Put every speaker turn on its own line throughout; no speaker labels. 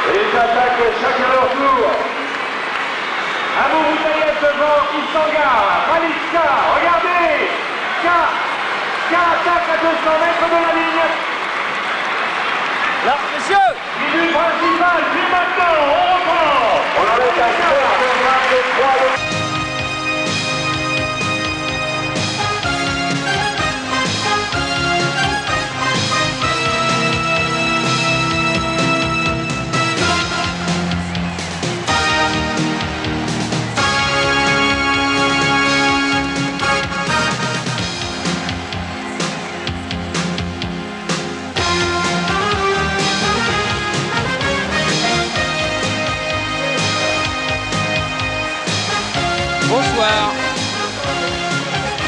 Et les attaques chacun leur tour. Abou Boutaïeb devant Issangar, Ralitska, regardez, K attaque à 200 mètres de la ligne.
Là, messieurs,
Minute principale, puis maintenant, on reprend. On arrête à faire le 23 de...
Bonsoir.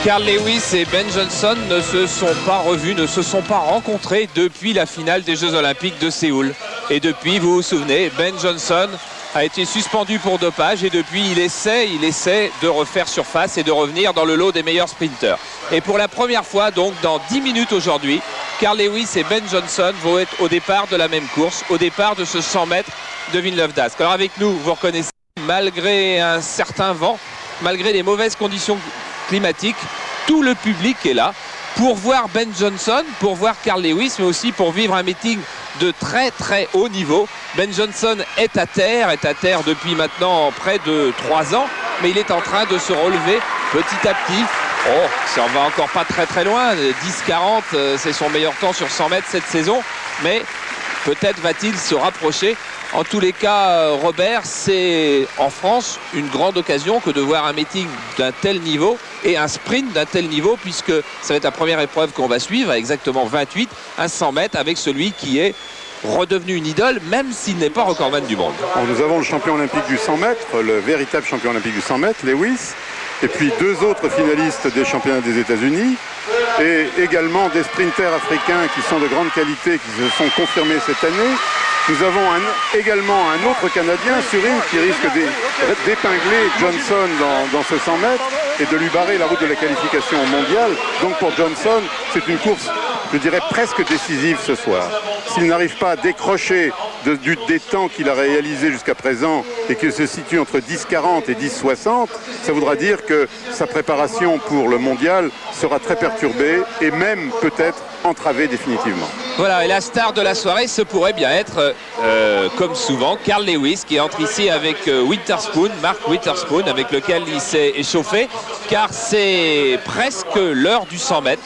Carl Lewis et Ben Johnson ne se sont pas revus, ne se sont pas rencontrés depuis la finale des Jeux Olympiques de Séoul. Et depuis, vous vous souvenez, Ben Johnson a été suspendu pour dopage et depuis, il essaie de refaire surface et de revenir dans le lot des meilleurs sprinteurs. Et pour la première fois, donc, dans 10 minutes aujourd'hui, Carl Lewis et Ben Johnson vont être au départ de la même course, au départ de ce 100 mètres de Villeneuve-d'Ascq. Alors avec nous, vous reconnaissez, malgré un certain vent, malgré les mauvaises conditions climatiques, tout le public est là pour voir Ben Johnson, pour voir Carl Lewis, mais aussi pour vivre un meeting de très très haut niveau. Ben Johnson est à terre depuis maintenant près de 3 ans, mais il est en train de se relever petit à petit. Oh, ça en va encore pas très très loin, 10-40, c'est son meilleur temps sur 100 mètres cette saison, mais peut-être va-t-il se rapprocher. En tous les cas, Robert, c'est en France une grande occasion que de voir un meeting d'un tel niveau et un sprint d'un tel niveau, puisque ça va être la première épreuve qu'on va suivre, à exactement 28, un 100 mètres avec celui qui est redevenu une idole, même s'il n'est pas recordman du monde.
Alors, nous avons le champion olympique du 100 mètres, le véritable champion olympique du 100 mètres, Lewis, et puis 2 autres finalistes des championnats des États-Unis, et également des sprinters africains qui sont de grande qualité, qui se sont confirmés cette année. Nous avons également un autre Canadien, Surin, qui risque d'épingler Johnson dans ce 100 mètres et de lui barrer la route de la qualification mondiale. Donc pour Johnson, c'est une course, je dirais, presque décisive ce soir. S'il n'arrive pas à décrocher des temps qu'il a réalisés jusqu'à présent et qu'il se situe entre 10-40 et 10-60, ça voudra dire que sa préparation pour le mondial sera très perturbée et même peut-être entravée définitivement.
Voilà, et la star de la soirée, ce pourrait bien être, comme souvent, Carl Lewis qui entre ici avec Witherspoon, Mark Witherspoon, avec lequel il s'est échauffé, car c'est presque l'heure du 100 mètres.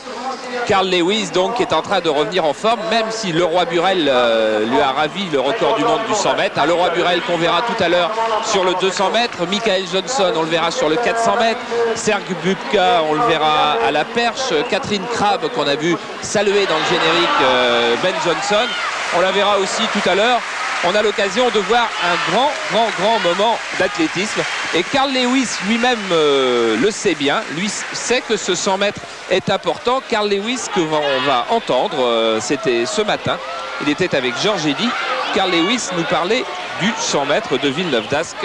Carl Lewis donc est en train de revenir en forme, même si Leroy Burel lui a ravi le record du monde du 100 mètres. Un Leroy Burel qu'on verra tout à l'heure sur le 200 mètres, Michael Johnson on le verra sur le 400 mètres, Serge Bubka on le verra à la perche, Catherine Crabb qu'on a vu saluer dans le générique Ben Johnson, on la verra aussi tout à l'heure. On a l'occasion de voir un grand moment d'athlétisme. Et Carl Lewis lui-même le sait bien. Lui sait que ce 100 mètres est important. Carl Lewis, que on va entendre, c'était ce matin. Il était avec Georges Eddy. Carl Lewis nous parlait du 100 mètres de Villeneuve-d'Ascq,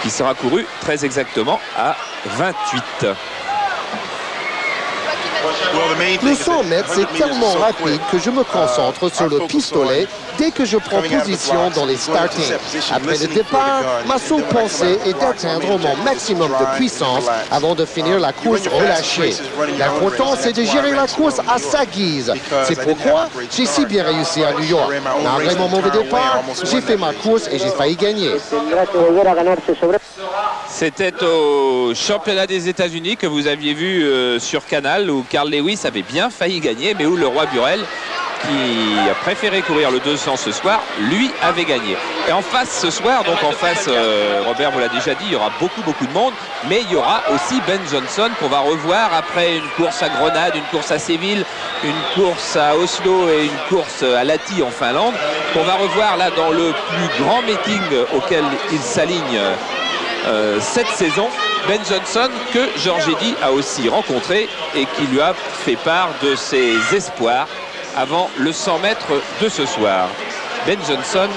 qui sera couru très exactement à 28.
Le 100 mètres, c'est tellement rapide que je me concentre sur le pistolet dès que je prends position dans les startings. Après le départ, ma seule pensée est d'atteindre mon maximum de puissance avant de finir la course relâchée. L'important, c'est de gérer la course à sa guise. C'est pourquoi j'ai si bien réussi à New York. Malgré mon mauvais départ, j'ai fait ma course et j'ai failli gagner.
C'était au championnat des États-Unis que vous aviez vu sur Canal, où Carl Lewis avait bien failli gagner, mais où Leroy Burel, qui a préféré courir le 200 ce soir, lui avait gagné. Et en face ce soir, donc en face, Robert vous l'a déjà dit, il y aura beaucoup de monde, mais il y aura aussi Ben Johnson qu'on va revoir après une course à Grenade, une course à Séville, une course à Oslo et une course à Lahti en Finlande, qu'on va revoir là dans le plus grand meeting auquel il s'aligne cette saison. Ben Johnson que Georges Eddy a aussi rencontré et qui lui a fait part de ses espoirs avant le 100 mètres de ce soir. Ben Johnson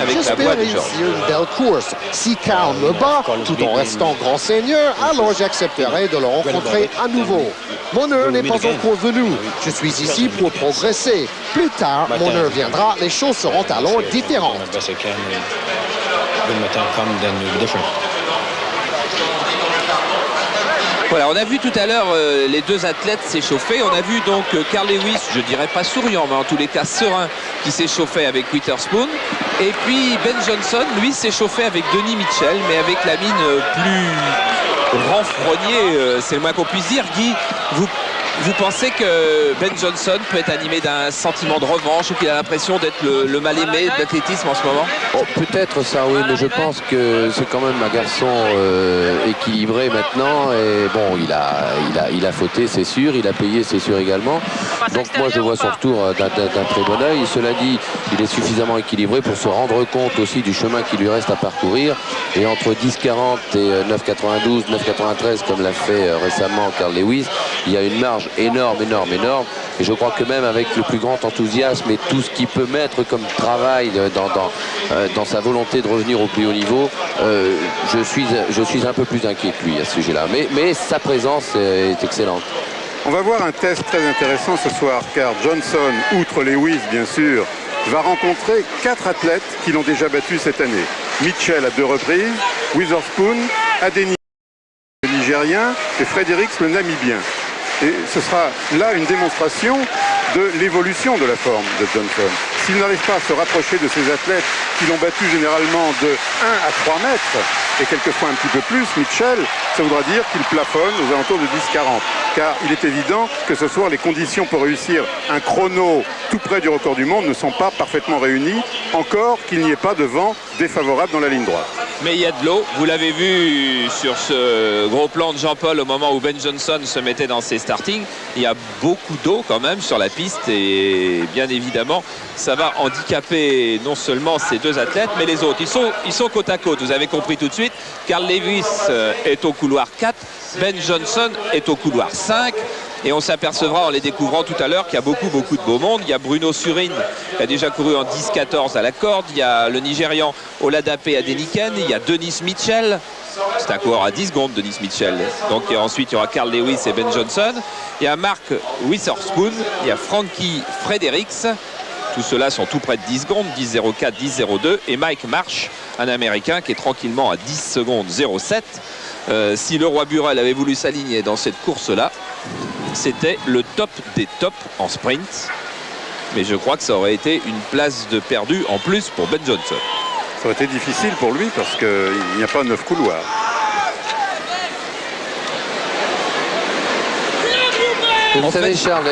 avec la
J'espère
voix de George.
réussir une belle course. Si Carl me bat, tout en restant grand seigneur, alors j'accepterai de le rencontrer à nouveau. Mon heure n'est pas encore venue. Je suis ici pour progresser. Plus tard, mon heure viendra, les choses seront alors différentes.
Voilà, on a vu tout à l'heure les deux athlètes s'échauffer. On a vu donc Carl Lewis, je dirais pas souriant, mais en tous les cas serein, qui s'échauffait avec Witherspoon. Et puis Ben Johnson, lui, s'échauffait avec Denis Mitchell, mais avec la mine plus renfrognée, c'est le moins qu'on puisse dire. Guy, vous pensez que Ben Johnson peut être animé d'un sentiment de revanche ou qu'il a l'impression d'être le mal-aimé de l'athlétisme en ce moment?
Peut-être ça, oui, mais je pense que c'est quand même un garçon équilibré maintenant. Et bon, il a fauté, c'est sûr. Il a payé, c'est sûr également. Donc moi, je vois son retour d'un très bon œil. Cela dit, il est suffisamment équilibré pour se rendre compte aussi du chemin qui lui reste à parcourir. Et entre 10,40 et 9,92, 9,93, comme l'a fait récemment Carl Lewis, il y a une marge énorme. Et je crois que même avec le plus grand enthousiasme et tout ce qu'il peut mettre comme travail dans sa volonté de revenir au plus haut niveau, je suis un peu plus inquiet que lui à ce sujet-là. Mais sa présence est excellente.
On va voir un test très intéressant ce soir, car Johnson, outre Lewis bien sûr, va rencontrer 4 athlètes qui l'ont déjà battu cette année. Mitchell à 2 reprises, Witherspoon, Adeniyi le Nigérien et Fredericks le Namibien. Et ce sera là une démonstration de l'évolution de la forme de Johnson. S'il n'arrive pas à se rapprocher de ces athlètes qui l'ont battu généralement de 1 à 3 mètres, et quelquefois un petit peu plus, Mitchell, ça voudra dire qu'il plafonne aux alentours de 10,40. Car il est évident que ce soir, les conditions pour réussir un chrono tout près du record du monde ne sont pas parfaitement réunies, encore qu'il n'y ait pas de vent défavorable dans la ligne droite.
Mais il y a de l'eau, vous l'avez vu sur ce gros plan de Jean-Paul au moment où Ben Johnson se mettait dans ses startings. Il y a beaucoup d'eau quand même sur la piste et bien évidemment ça va handicaper non seulement ces deux athlètes mais les autres. Ils sont côte à côte, vous avez compris tout de suite. Carl Lewis est au couloir 4, Ben Johnson est au couloir 5. Et on s'apercevra en les découvrant tout à l'heure qu'il y a beaucoup de beau monde. Il y a Bruno Surin qui a déjà couru en 10-14 à la corde. Il y a le Nigérian Oladape Adeniken. Il y a Denis Mitchell. C'est un coureur à 10 secondes, Denis Mitchell. Donc ensuite, il y aura Carl Lewis et Ben Johnson. Il y a Mark Witherspoon. Il y a Frankie Fredericks. Tous ceux-là sont tout près de 10 secondes, 10-04, 10-02. Et Mike Marsh, un Américain qui est tranquillement à 10 secondes 07. Si le roi Burrell avait voulu s'aligner dans cette course-là, c'était le top des tops en sprint. Mais je crois que ça aurait été une place de perdu en plus pour Ben Johnson.
Ça aurait été difficile pour lui parce qu'il n'y a pas 9 couloirs.
Vous savez, Charles,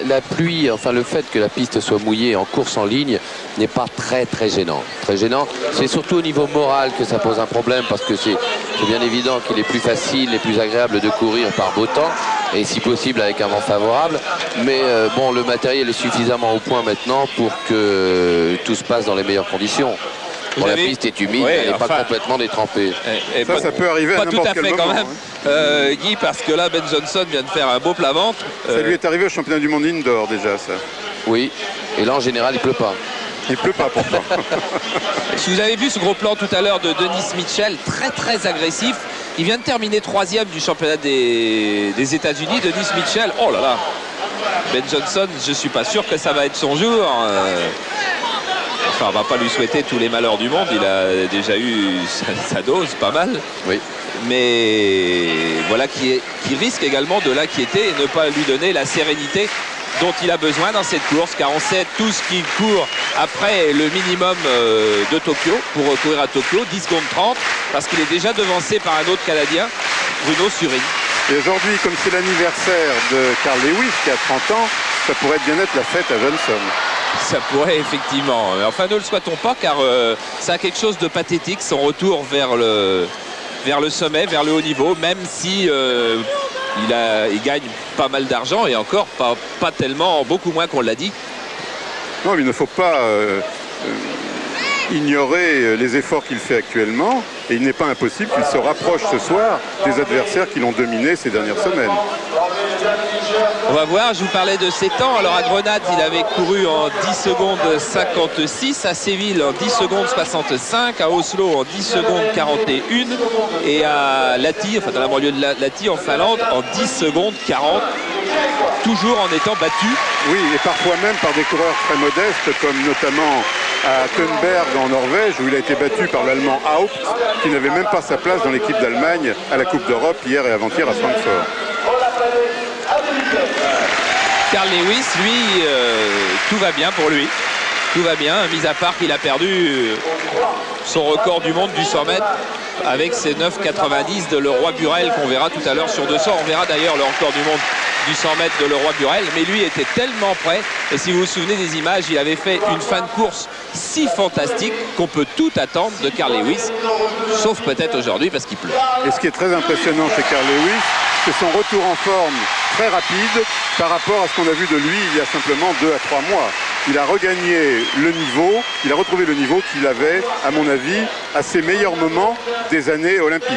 la pluie, enfin le fait que la piste soit mouillée en course en ligne n'est pas très gênant. Très gênant, c'est surtout au niveau moral que ça pose un problème parce que c'est bien évident qu'il est plus facile et plus agréable de courir par beau temps et si possible avec un vent favorable. Mais bon, le matériel est suffisamment au point maintenant pour que tout se passe dans les meilleures conditions. Bon, la piste est humide, elle n'est pas complètement détrempée.
Ça peut arriver à n'importe quel moment.
Pas tout à fait quand même, Guy, parce que là, Ben Johnson vient de faire un beau plat-ventre.
Ça lui est arrivé au championnat du monde indoor déjà, ça.
Oui, et là en général, il pleut pas.
Il pleut pas pourtant.
Si vous avez vu ce gros plan tout à l'heure de Denis Mitchell, très agressif. Il vient de terminer 3e du championnat des États-Unis. Denis Mitchell, oh là là. Ben Johnson, je suis pas sûr que ça va être son jour. Enfin, on va pas lui souhaiter tous les malheurs du monde. Il a déjà eu sa dose, pas mal.
Oui.
Mais voilà qui risque également de l'inquiéter et ne pas lui donner la sérénité dont il a besoin dans cette course, car on sait tous qu'il court après le minimum de Tokyo pour courir à Tokyo, 10 secondes 30, parce qu'il est déjà devancé par un autre Canadien, Bruno Surin.
Et aujourd'hui, comme c'est l'anniversaire de Carl Lewis qui a 30 ans, ça pourrait bien être la fête à Johnson.
Ça pourrait effectivement. Enfin, ne le souhaitons pas, car ça a quelque chose de pathétique, son retour vers le sommet, vers le haut niveau, même si il gagne pas mal d'argent et encore pas tellement, beaucoup moins qu'on l'a dit.
Non, mais il ne faut pas ignorer les efforts qu'il fait actuellement. Et il n'est pas impossible qu'il se rapproche ce soir des adversaires qui l'ont dominé ces dernières semaines.
On va voir, je vous parlais de ses temps. Alors à Grenade, il avait couru en 10 secondes 56, à Séville en 10 secondes 65, à Oslo en 10 secondes 41 et à Lahti, enfin dans la banlieue de Lahti en Finlande en 10 secondes 40, toujours en étant battu.
Oui, et parfois même par des coureurs très modestes, comme notamment à Könberg en Norvège, où il a été battu par l'Allemand Haupt, qui n'avait même pas sa place dans l'équipe d'Allemagne à la Coupe d'Europe hier et avant-hier à Francfort.
Carl Lewis, lui, tout va bien pour lui. Tout va bien, mis à part qu'il a perdu son record du monde du 100 mètres avec ses 9,90 de Leroy Burel qu'on verra tout à l'heure sur 200. On verra d'ailleurs le record du monde du 100 mètres de Leroy Burel, mais lui était tellement prêt, et si vous vous souvenez des images, il avait fait une fin de course si fantastique qu'on peut tout attendre de Carl Lewis, sauf peut-être aujourd'hui parce qu'il pleut.
Et ce qui est très impressionnant chez Carl Lewis, c'est son retour en forme très rapide par rapport à ce qu'on a vu de lui il y a simplement 2 à 3 mois. Il a regagné le niveau, il a retrouvé le niveau qu'il avait, à mon avis, à ses meilleurs moments des années olympiques.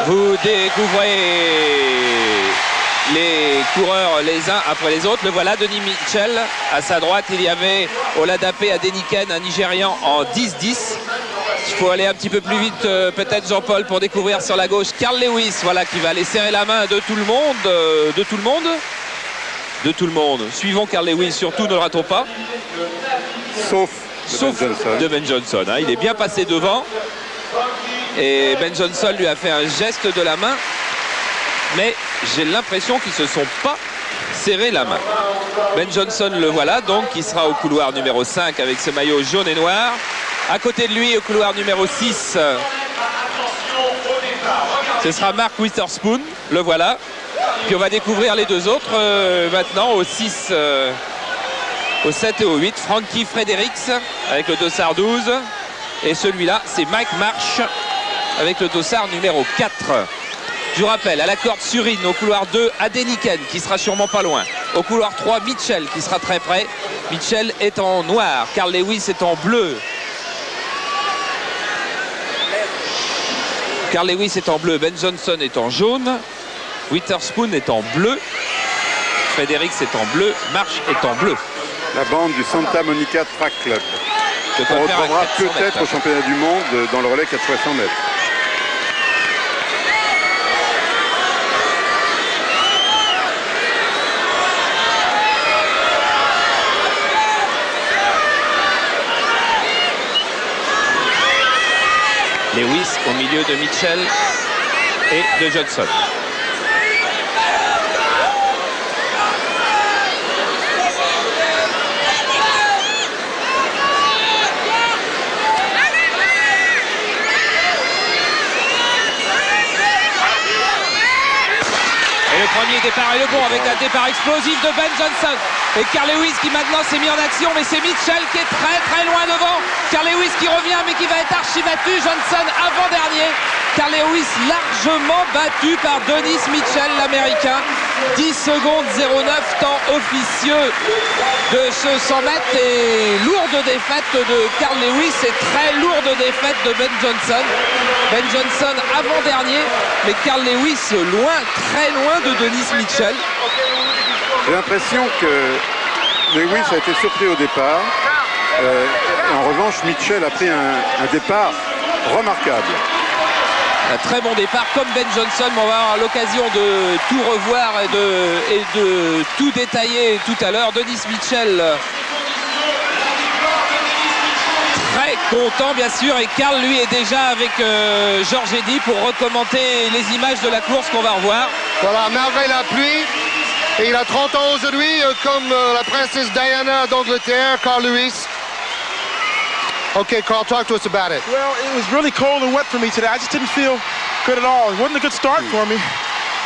Vous découvrez les coureurs les uns après les autres. Le voilà, Denis Mitchell. À sa droite, il y avait Oladape Adeniken, un Nigérian en 10-10. Il faut aller un petit peu plus vite, peut-être Jean-Paul, pour découvrir sur la gauche Carl Lewis, voilà, qui va aller serrer la main de tout le monde. De tout le monde. Suivons Carl Lewis, surtout, ne le ratons pas.
Sauf
de Ben Johnson. Hein. Il est bien passé devant. Et Ben Johnson lui a fait un geste de la main. Mais j'ai l'impression qu'ils ne se sont pas serré la main. Ben Johnson, le voilà, donc, qui sera au couloir numéro 5 avec ce maillot jaune et noir. À côté de lui, au couloir numéro 6, ce sera Mark Witherspoon, le voilà. Puis on va découvrir les deux autres maintenant, au 6, au 7 et au 8. Frankie Fredericks avec le dossard 12. Et celui-là, c'est Mike Marsh avec le dossard numéro 4. Je vous rappelle, à la corde Surine, au couloir 2, Adeniken, qui sera sûrement pas loin. Au couloir 3, Mitchell, qui sera très près. Mitchell est en noir, Carl Lewis est en bleu. Carl Lewis est en bleu, Ben Johnson est en jaune. Witherspoon est en bleu. Fredericks est en bleu. Marsh est en bleu.
La bande du Santa Monica Track Club. On retrouvera peut-être au championnat du monde dans le relais 400 mètres.
Lewis au milieu de Mitchell et de Johnson. Et le premier départ est le bon avec un départ explosif de Ben Johnson. Et Carl Lewis qui maintenant s'est mis en action, mais c'est Mitchell qui est très loin devant. Carl Lewis qui revient mais qui va être archi battu. Johnson avant-dernier. Carl Lewis largement battu par Dennis Mitchell, l'américain. 10 secondes 09, temps officieux de ce 100 mètres. Et lourde défaite de Carl Lewis et très lourde défaite de Ben Johnson. Ben Johnson avant-dernier, mais Carl Lewis loin, très loin de Dennis Mitchell.
J'ai l'impression que Lewis a été surpris au départ. En revanche, Mitchell a pris un départ remarquable.
Un très bon départ comme Ben Johnson, mais on va avoir l'occasion de tout revoir et de tout détailler tout à l'heure. Dennis Mitchell très content bien sûr, et Carl lui est déjà avec Georges Eddy pour recommenter les images de la course qu'on va revoir.
Voilà, merveille la pluie. Et il a 30 ans aujourd'hui, comme la princesse Diana d'Angleterre, Carl Lewis. Okay, Carl, talk to us about it.
Well, it was really cold and wet for me today. I just didn't feel good at all. It wasn't a good start for me.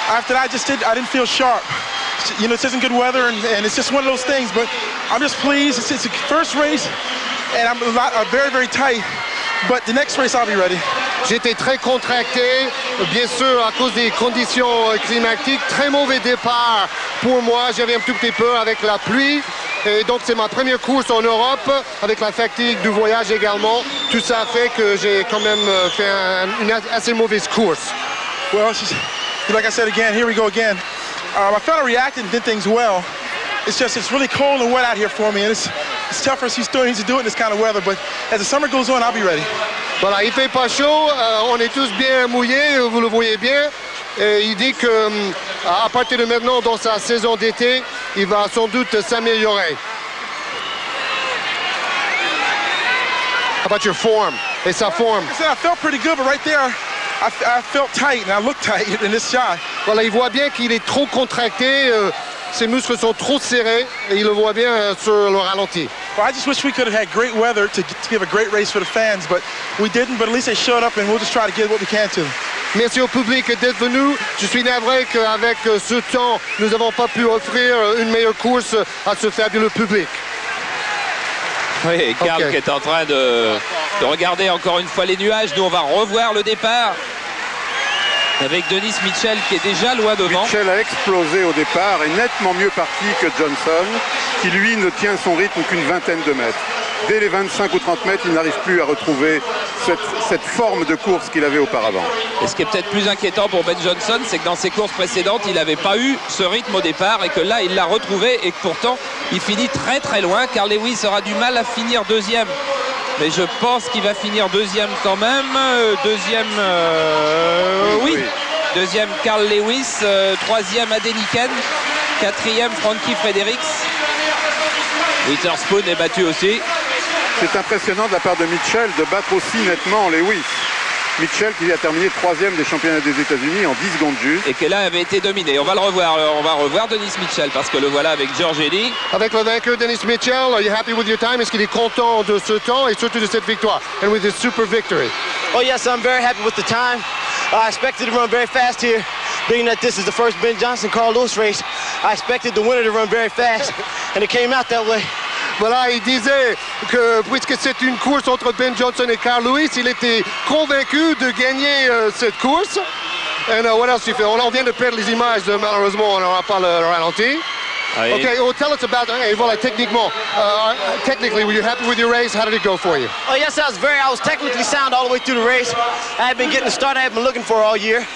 After that, I didn't feel sharp. You know, it isn't good weather, and it's just one of those things. But I'm just pleased. It's the first race, and I'm very tight. But the next race, I'll be ready.
J'étais très contracté, bien sûr, à cause des conditions climatiques. Très mauvais départ pour moi. J'avais un tout petit peu avec la pluie. Et donc c'est ma première course en Europe, avec la fatigue du voyage également. Tout ça fait que j'ai quand même fait une assez mauvaise course.
Well, like I said again, here we go again. I found her reacting and did things well. It's just, it's really cold and wet out here for me, and it's tough for us to do it in this kind of weather, but as the summer goes on, I'll be ready.
Voilà, il fait pas chaud, on est tous bien mouillés, vous le voyez bien. Et il dit que à partir de maintenant, dans sa saison d'été, il va sans doute s'améliorer. How about your form? Et sa forme?
I said I felt pretty good, but right there, I felt tight, and I looked tight in this shot.
Voilà, il voit bien qu'il est trop contracté, ses muscles sont trop serrés, et il le voit bien sur le ralenti.
Well, I just wish we could have had great weather to give a great race for the fans, but we didn't, but at least they showed up, and we'll just try to get what we can to them.
Merci au public d'être venu. Je suis navré qu'avec ce temps, nous n'avons pas pu offrir une meilleure course à ce fabuleux public.
Oui, Karl
Okay.
qui est en train de regarder encore une fois les nuages. Nous, on va revoir le départ avec Dennis Mitchell qui est déjà loin devant.
Mitchell a explosé au départ, est nettement mieux parti que Johnson, qui lui ne tient son rythme qu'une vingtaine de mètres. Dès les 25 ou 30 mètres, il n'arrive plus à retrouver cette forme de course qu'il avait auparavant.
Et ce qui est peut-être plus inquiétant pour Ben Johnson, c'est que dans ses courses précédentes, il n'avait pas eu ce rythme au départ et que là, il l'a retrouvé et que pourtant, il finit très très loin. Carl Lewis aura du mal à finir deuxième. Mais je pense qu'il va finir deuxième quand même. Oui. Deuxième, Carl Lewis. Troisième, Adeniken. Quatrième, Frankie Fredericks. Witherspoon est battu aussi.
C'est impressionnant de la part de Mitchell de battre aussi nettement Lewis. Mitchell qui a terminé troisième des championnats des États-Unis en 10 secondes juste.
Et que là avait été dominé. On va le revoir. On va revoir Dennis Mitchell parce que le voilà avec Giorgelli.
Avec le vainqueur Dennis Mitchell, are you happy with your time? Est-ce qu'il est content de ce temps et surtout de cette victoire? And with his super victory.
Oh yes, I'm very happy with the time. I expected to run very fast here. Being that this is the first Ben Johnson-Carl Lewis race, I expected the winner to run very fast, and it came out that way.
Voilà, il disait que puisque c'est une course entre Ben Johnson et Carl Lewis, il était convaincu de gagner cette course. And what else you feel? On vient de perdre les images, malheureusement, on n'aura pas le ralenti.
Oui.
Okay, well, tell us about, voilà, technically, were you happy with your race? How did it go for you?
Oh yes, I was technically sound all the way through the race. I had been getting the start I had been looking for all year,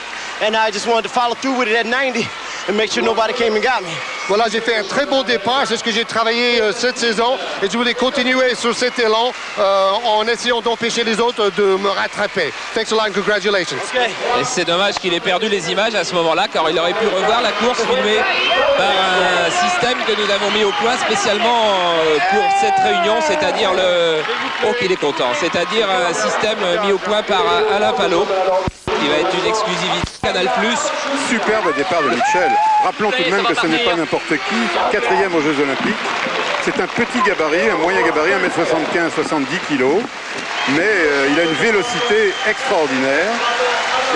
and I just wanted to follow through with it at 90 and make sure nobody came and got me.
Voilà, j'ai fait un très bon départ, c'est ce que j'ai travaillé cette saison et je voulais continuer sur cet élan en essayant d'empêcher les autres de me rattraper. Thanks a lot and congratulations.
Okay.
Et c'est dommage qu'il ait perdu les images à ce moment-là car il aurait pu revoir la course filmée par un système que nous avons mis au point spécialement pour cette réunion, c'est-à-dire le... Oh qu'il est content, c'est-à-dire un système mis au point par Alain Palot qui va être une exclusivité Canal+.
Superbe départ de Mitchell. Rappelons tout de même que ce n'est pas n'importe qui, quatrième aux Jeux Olympiques. C'est un petit gabarit, un moyen gabarit, 1m75, 70 kg. Mais il a une vélocité extraordinaire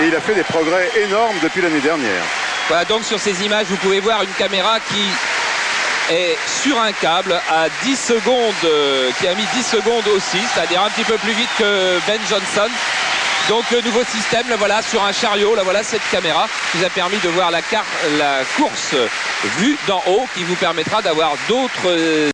et il a fait des progrès énormes depuis l'année dernière.
Voilà, donc sur ces images, vous pouvez voir une caméra qui est sur un câble à 10 secondes, qui a mis 10 secondes aussi, c'est-à-dire un petit peu plus vite que Ben Johnson. Donc le nouveau système, là voilà, sur un chariot, là voilà cette caméra qui vous a permis de voir la course vue d'en haut, qui vous permettra d'avoir d'autres